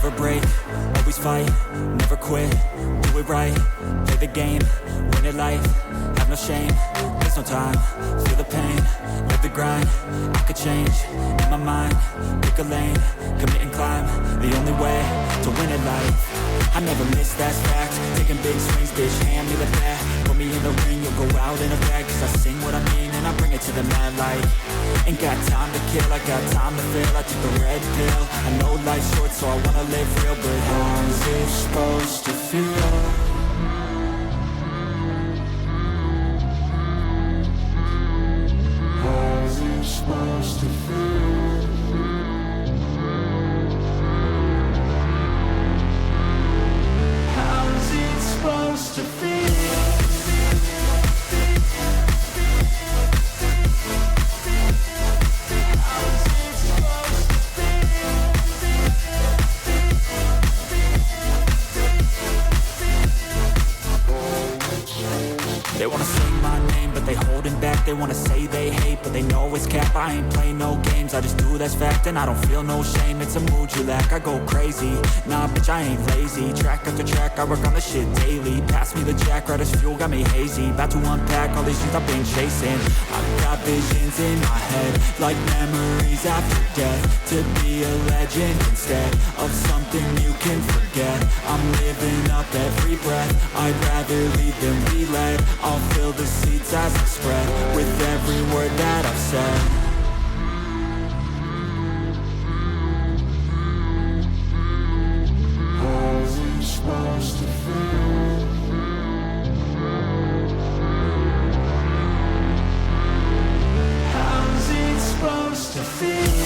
never break, always fight, never quit, do it right, play the game, win it life, have no shame, there's no time, feel the pain, live the grind, I could change, in my mind, pick a lane, commit and climb, the only way to win it life, I never miss, that's fact, taking big swings, bitch, hand me the bat, put me in the ring, you'll go out in a bag, cause I sing what I mean and I bring it to the mad light, ain't got time to kill, I got time to feel, I took the red pill, I know life's short so I wanna live real, but how's it supposed to feel? How's it supposed to feel? How's it supposed to feel? They wanna say my name, but they holding back. They wanna say they hate, but they know it's cap. I ain't play no games, I just do that's fact. And I don't feel no shame, it's a mood you lack. I go crazy, nah bitch I ain't lazy. Track after track, I work on the shit daily. Pass me the jack, right as fuel, got me hazy. About to unpack all these things I've been chasing. I've got visions in my head, like memories after death. To be a legend instead of something you can forget. I'm living up every breath, I'd rather lead than be led. I'll fill the seats as I spread with every word that I've said. How's it supposed to feel? How's it supposed to feel?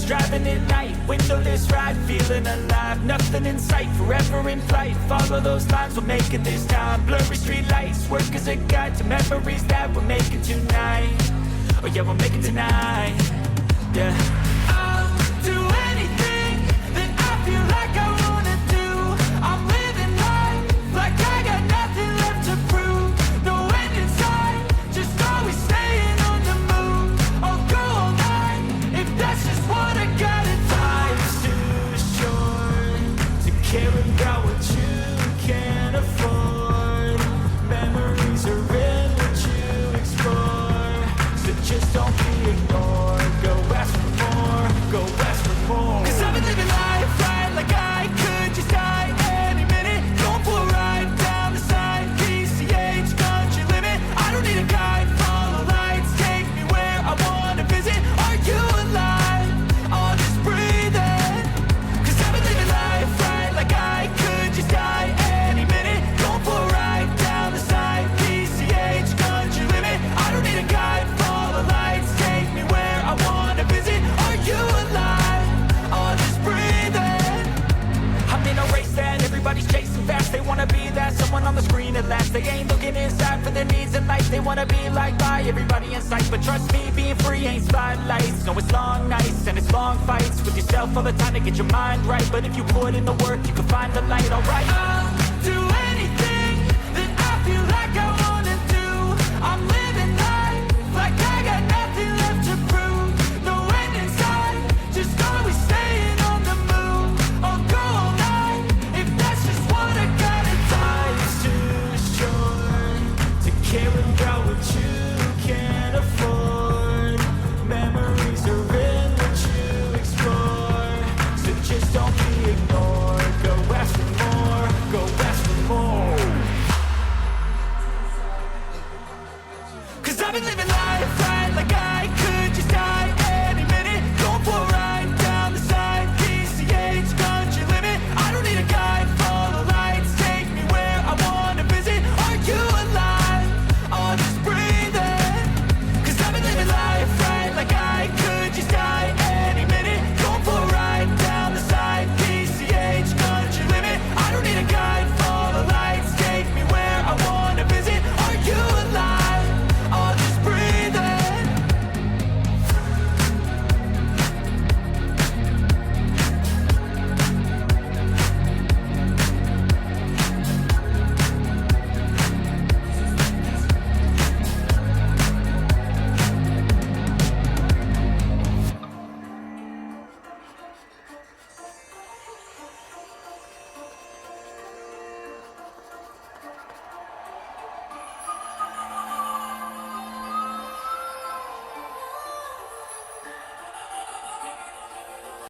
driving at night, windowless ride, feeling alive. Nothing in sight, forever in flight. Follow those lines, we'll make it this time. Blurry street lights, work as a guide to memories that we're making tonight. Oh yeah, we'll make it tonight. Yeah. I'll do anything that I feel like I wanna do. I'm living life like I got nothing left to prove. No end in sight, just always staying on the move. I'll go all night if that's just what I gotta do. Life's too short to care about what you can't afford. Memories are in what you explore, so just don't be ignored. Go ask for more, go ask for more. 'Cause I've been living life right like I could just die any minute. Going for a ride down the side, PCH country limit. I don't need a guide, follow lights, take me where I wanna visit. Are you alive? I'll just breathe in. 'Cause I've been living life right like I could just die any minute. Going for a ride down the side, PCH country limit. I don't need a guide, follow lights, take me where I wanna visit. Are you alive? I'll just breathe in. I'm in a race that everybody's chasing fast. They wanna be that someone on the screen at last. They ain't looking inside for their needs in life. They wanna be liked by everybody in sight. But trust me, being free ain't spotlights. No, it's long nights and it's long fights with yourself all the time to get your mind right. But if you put in the work, you can find the light, alright? I'll do it.